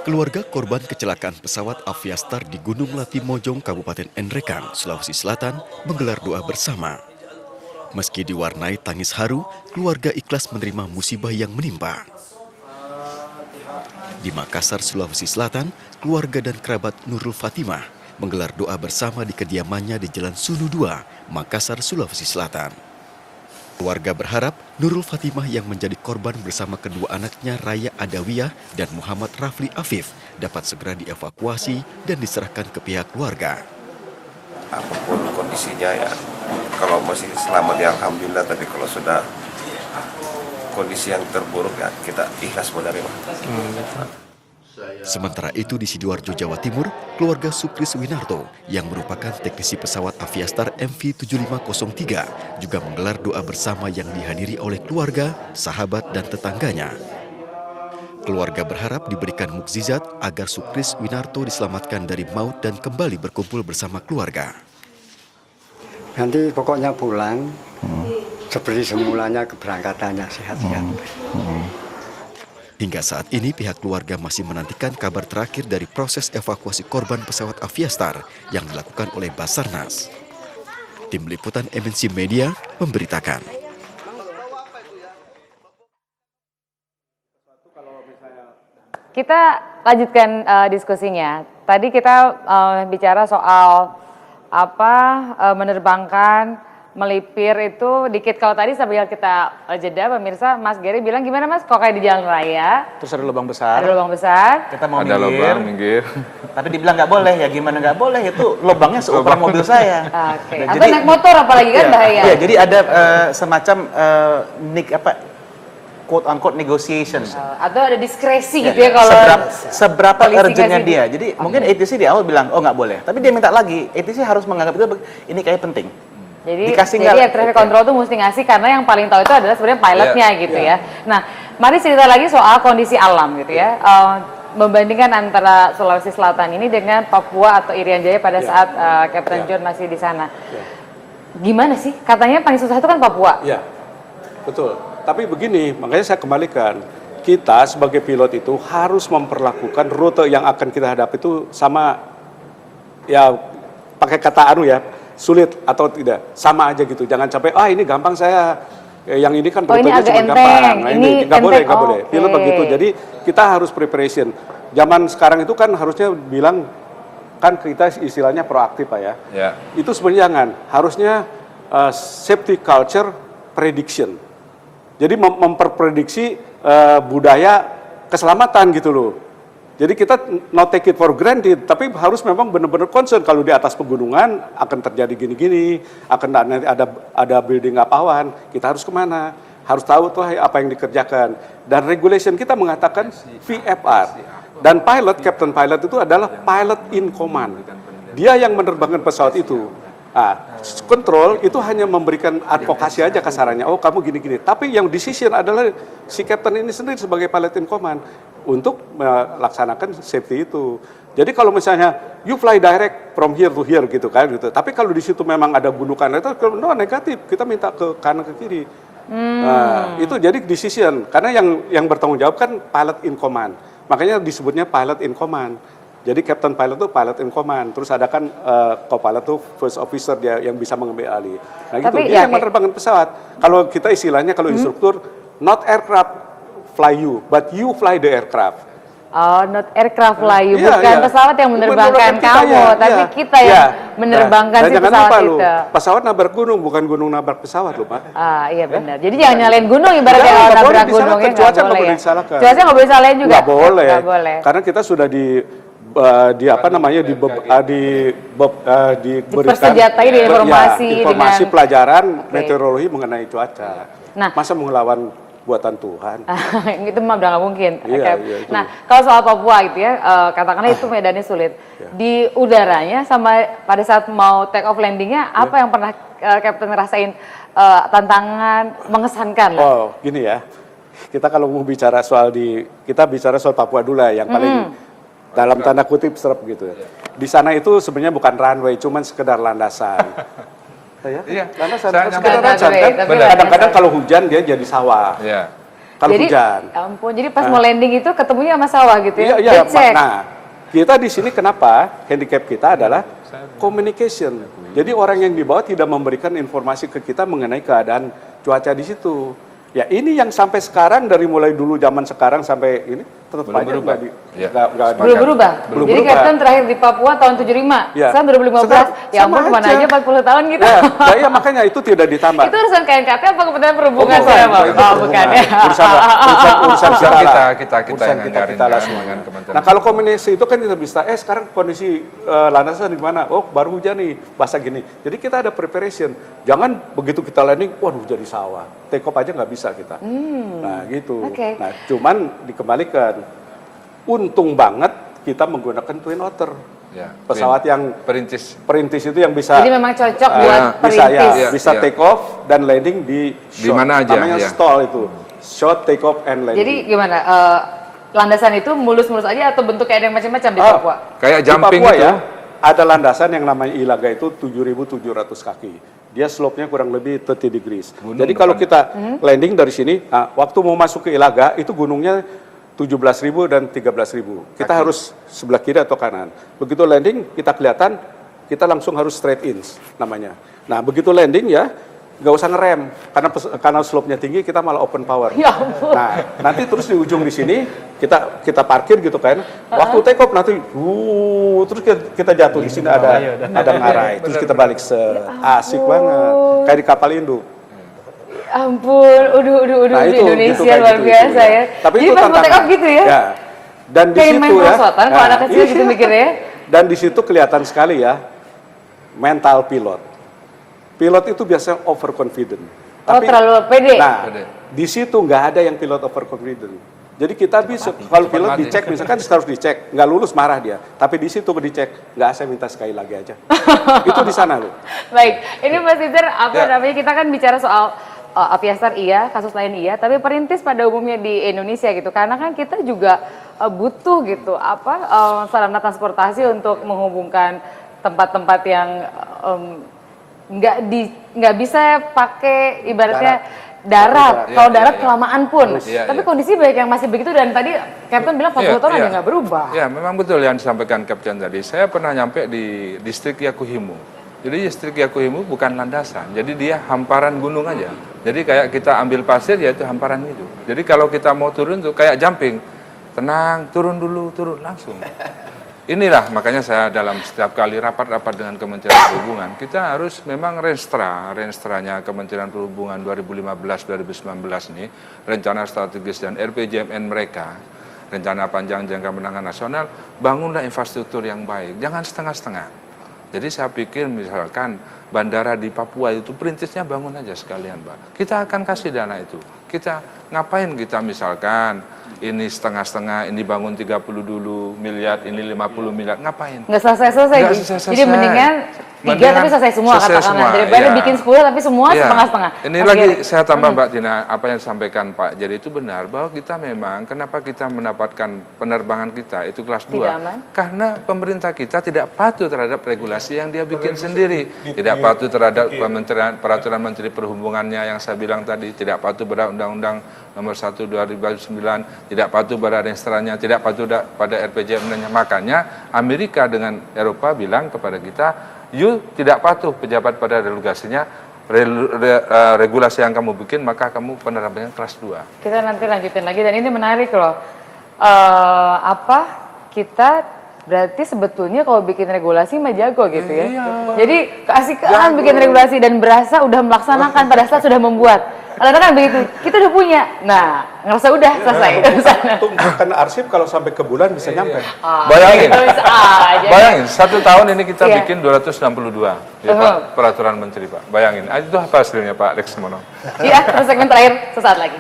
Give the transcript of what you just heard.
Keluarga korban kecelakaan pesawat Aviastar di Gunung Lati Mojong, Kabupaten Nrekang, Sulawesi Selatan menggelar doa bersama. Meski diwarnai tangis haru, keluarga ikhlas menerima musibah yang menimpa. Di Makassar, Sulawesi Selatan, keluarga dan kerabat Nurul Fatimah menggelar doa bersama di kediamannya di Jalan Sunu 2, Makassar, Sulawesi Selatan. Keluarga berharap Nurul Fatimah yang menjadi korban bersama kedua anaknya Raya Adawiyah dan Muhammad Rafli Afif dapat segera dievakuasi dan diserahkan ke pihak keluarga. Apapun kondisinya ya, kalau masih selamat ya alhamdulillah, tapi kalau sudah kondisi yang terburuk ya kita ikhlas menerima. Sementara itu di Sidoarjo, Jawa Timur, keluarga Sukris Winarto yang merupakan teknisi pesawat Aviastar MV7503 juga menggelar doa bersama yang dihadiri oleh keluarga, sahabat, dan tetangganya. Keluarga berharap diberikan mukjizat agar Sukris Winarto diselamatkan dari maut dan kembali berkumpul bersama keluarga. Nanti pokoknya pulang seperti semulanya keberangkatannya sehat-sehat. Hingga saat ini pihak keluarga masih menantikan kabar terakhir dari proses evakuasi korban pesawat Aviastar yang dilakukan oleh Basarnas. Tim Liputan MNC Media memberitakan. Kita lanjutkan diskusinya. Tadi kita bicara soal menerbangkan melipir itu dikit. Kalau tadi sambil kita jeda, pemirsa, Mas Gary bilang gimana Mas? Kok kayak di jalan raya? Terus ada lubang besar. Ada lubang besar. Kita mau ada minggir. Tapi dibilang nggak boleh ya, gimana nggak boleh? Itu lubangnya seukuran mobil saya. Oke. Atau naik motor apalagi kan bahaya. Iya, jadi ada semacam quote unquote negotiation. Atau ada diskresi gitu ya kalau seberapa urgentnya kasih dia. Jadi mungkin ATC di awal bilang oh nggak boleh, tapi dia minta lagi. ATC harus menganggap itu ini kayak penting. Jadi air traffic control tuh mesti ngasih karena yang paling tahu itu adalah sebenarnya pilotnya gitu ya. Nah, mari cerita lagi soal kondisi alam gitu ya. Membandingkan antara Sulawesi Selatan ini dengan Papua atau Irian Jaya pada saat Captain John masih di sana. Gimana sih? Katanya paling susah itu kan Papua. Ya, betul. Tapi begini, makanya saya kembalikan. Kita sebagai pilot itu harus memperlakukan rute yang akan kita hadapi itu sama, ya pakai kata sulit atau tidak, sama aja gitu. Jangan sampai, ini gampang saya, yang ini kan rutenya cuma gampang. Nah, ini nggak boleh. Pilot begitu. Jadi kita harus preparation. Zaman sekarang itu kan harusnya bilang, kan kita istilahnya proaktif Pak ya. Itu sebenarnya jangan. Harusnya safety culture prediction. Jadi memperprediksi budaya keselamatan gitu loh. Jadi kita not take it for granted, tapi harus memang benar-benar concern kalau di atas pegunungan akan terjadi gini-gini, akan ada building apawan, kita harus kemana, harus tahu tuh apa yang dikerjakan. Dan regulation kita mengatakan VFR, dan captain pilot itu adalah pilot in command. Dia yang menerbangkan pesawat itu. Kontrol itu hanya memberikan advokasi aja kasarannya, oh kamu gini-gini. Tapi yang decision adalah si captain ini sendiri sebagai pilot in command untuk melaksanakan safety itu. Jadi kalau misalnya you fly direct from here to here gitu kan gitu. Tapi kalau di situ memang ada gundukan itu negatif, kita minta ke kanan ke kiri. Nah, itu jadi decision karena yang bertanggung jawab kan pilot in command. Makanya disebutnya pilot in command. Jadi captain pilot itu pilot in command, terus ada kan co-pilot itu first officer dia yang bisa mengambil alih. Nah gitu, dia yang menerbangkan pesawat. Kalau kita istilahnya kalau instruktur, not aircraft fly you, but you fly the aircraft. Oh, not aircraft fly you, bukan pesawat yang menerbangkan kamu, tapi kita yang menerbangkan si pesawat itu. Pesawat nabrak gunung, bukan gunung nabrak pesawat loh Pak. Iya benar. Jadi jangan nyalain gunung ibaratnya kalau nabrak gunungnya nggak boleh ya. Cuaca nggak boleh disalahin juga. Nggak boleh. Karena kita sudah diberikan informasi pelajaran meteorologi mengenai cuaca. Nah, masa mengelawan buatan Tuhan? Itu mah udah nggak mungkin. Iya, nah, kalau soal Papua gitu ya, katakanlah itu medannya sulit. Di udaranya sama pada saat mau take off landingnya, apa yang pernah Captain ngerasain tantangan mengesankan? Oh, gini ya. Kita kalau mau bicara kita bicara soal Papua dulu ya, yang paling dalam tanda kutip serap gitu. Di sana itu sebenarnya bukan runway, cuman sekedar landasan. Landasan, sekedar landasan kan. Kadang-kadang kalau hujan dia jadi sawah. kalau Jadi, hujan. ya ampun, jadi pas mau landing itu ketemunya sama sawah gitu ya? Iya, Becek. nah kita di sini kenapa handicap kita adalah communication. Jadi orang yang di bawah tidak memberikan informasi ke kita mengenai keadaan cuaca di situ. Ya ini yang sampai sekarang, dari mulai dulu zaman sekarang sampai ini tetap Belum aja berubah. nggak Iya. Belum berubah. Belum Jadi berubah. Captain terakhir di Papua tahun 75. Ya. Sekarang 2015. Sekarang Ya ampun, sama kemana aja. aja 40 tahun gitu. Ya makanya itu tidak ditambah. Itu urusan KNKT apa Kementerian Perhubungan bukan. saya, Bang? Itu Oh, bukan ya. Urusan kita lah. kita Urusan yang kita ngajarin lah kan semuanya. dengan Kementerian. Nah kalau komunikasi itu kan kita bisa, sekarang kondisi landasan gimana? Oh baru hujan nih, basah gini. Jadi kita ada preparation. Jangan begitu kita landing, waduh jadi sawah. Take off aja nggak bisa kita. Nah gitu. Oke. Nah cuman dikembalikan. Untung banget kita menggunakan twin otter. Ya, Pesawat yang perintis. perintis itu yang bisa Jadi memang cocok buat bisa perintis. Iya, bisa iya. take off dan landing di short. mana aja, Namanya iya. stall itu. Short take off and landing. Jadi gimana? Landasan itu mulus-mulus aja atau bentuk kayak ada yang macam-macam di Ah, Papua? Kayak di jumping Papua itu. ya, ada landasan yang namanya Ilaga itu 7.700 kaki. Dia slope-nya kurang lebih 30 degrees. Gunung Jadi kalau depannya. kita landing dari sini, waktu mau masuk ke Ilaga itu gunungnya 17.000 dan 13.000. Kita harus sebelah kiri atau kanan. Begitu landing kita kelihatan, kita langsung harus straight in namanya. Nah begitu landing ya, nggak usah ngerem karena slope-nya tinggi, kita malah open power. Ya ampun. Nah nanti terus di ujung di sini kita parkir gitu kan. Waktu take off nanti, terus kita jatuh di sini ada ngarai. Terus kita balik asik banget, kayak di kapal induk. Ampun, Nah, itu, Indonesia gitu, kayak luar gitu, biasa gitu. ya. Tapi Jadi itu pas mau take tantangan. off gitu ya? Dan di Kayak main situ ya. perosotan kalau anak kecil gitu iya. mikirnya ya. Dan di situ kelihatan sekali ya mental pilot. Pilot itu biasanya overconfident. Terlalu pede. Nah, Pede. di situ nggak ada yang pilot overconfident. Jadi kita bisa kalau pilot mati. dicek, misalkan harus dicek, nggak lulus marah dia. Tapi di situ dicek, nggak, saya minta sekali lagi aja. Itu di sana loh. Baik, ini Mas Tizer, apa Ya. namanya, kita kan bicara soal aviastar iya, kasus lain iya, tapi perintis pada umumnya di Indonesia gitu, karena kan kita juga butuh gitu sarana transportasi untuk menghubungkan tempat-tempat yang nggak bisa pakai ibaratnya darat. Iya, Kalau iya, darat iya. kelamaan pun, Iya, tapi iya. kondisi banyak yang masih begitu, dan tadi Captain bilang 40 tahun ada nggak berubah. Ya, memang betul yang disampaikan Kapten tadi. Saya pernah nyampe di distrik Yakuhimu. Jadi distrik Yakuhimu bukan landasan, jadi dia hamparan gunung aja. Jadi kayak kita ambil pasir, ya itu hamparan itu. Jadi kalau kita mau turun tuh kayak jumping, tenang, turun dulu, turun langsung. Inilah makanya saya dalam setiap kali rapat-rapat dengan Kementerian Perhubungan, kita harus memang renstranya Kementerian Perhubungan 2015-2019 ini, rencana strategis dan RPJMN mereka, rencana panjang jangka menengah nasional, bangunlah infrastruktur yang baik, jangan setengah-setengah. Jadi saya pikir misalkan bandara di Papua itu perintisnya bangun aja sekalian, Pak. Kita akan kasih dana itu. Kita ngapain kita misalkan ini setengah-setengah, ini bangun 30 dulu miliar, ini 50 miliar, ngapain? Nggak selesai-selesai. Nggak Ji. selesai-selesai. Jadi mendingan 3 tapi selesai semua selesai katakanlah. semua, Daripada iya. bikin 10 tapi semua Iya. setengah-setengah. Ini Oke. lagi saya tambah Mbak Tina, apa yang disampaikan Pak Jadi itu benar, bahwa kita memang, kenapa kita mendapatkan penerbangan kita itu kelas 2? Tidak aman. Karena pemerintah kita tidak patuh terhadap regulasi yang dia bikin sendiri. Tidak patuh terhadap peraturan Menteri Perhubungannya yang saya bilang tadi, tidak patuh pada Undang-Undang Nomor 1 2009, tidak patuh pada renstranya, tidak patuh pada RPJMN-nya. Makanya Amerika dengan Eropa bilang kepada kita, you tidak patuh pejabat pada regulasinya, regulasi yang kamu bikin, maka kamu penerbangan kelas 2. Kita nanti lanjutin lagi, dan ini menarik loh. Kita berarti sebetulnya kalau bikin regulasi mah jago gitu ya. Iya. Jadi keasikan bikin regulasi dan berasa udah melaksanakan pada saat sudah membuat. Kadang-kadang begitu, kita udah punya. Nah, ngerasa udah selesai. Tunggukan arsip kalau sampai ke bulan bisa nyampe. Bayangin. Gitu bisa aja. Bayangin, 1 tahun ini kita Iya. bikin 262 ya, Pak, peraturan menteri Pak. Bayangin, itu apa hasilnya Pak Lex Mono? Iya, terus segmen terakhir sesaat lagi.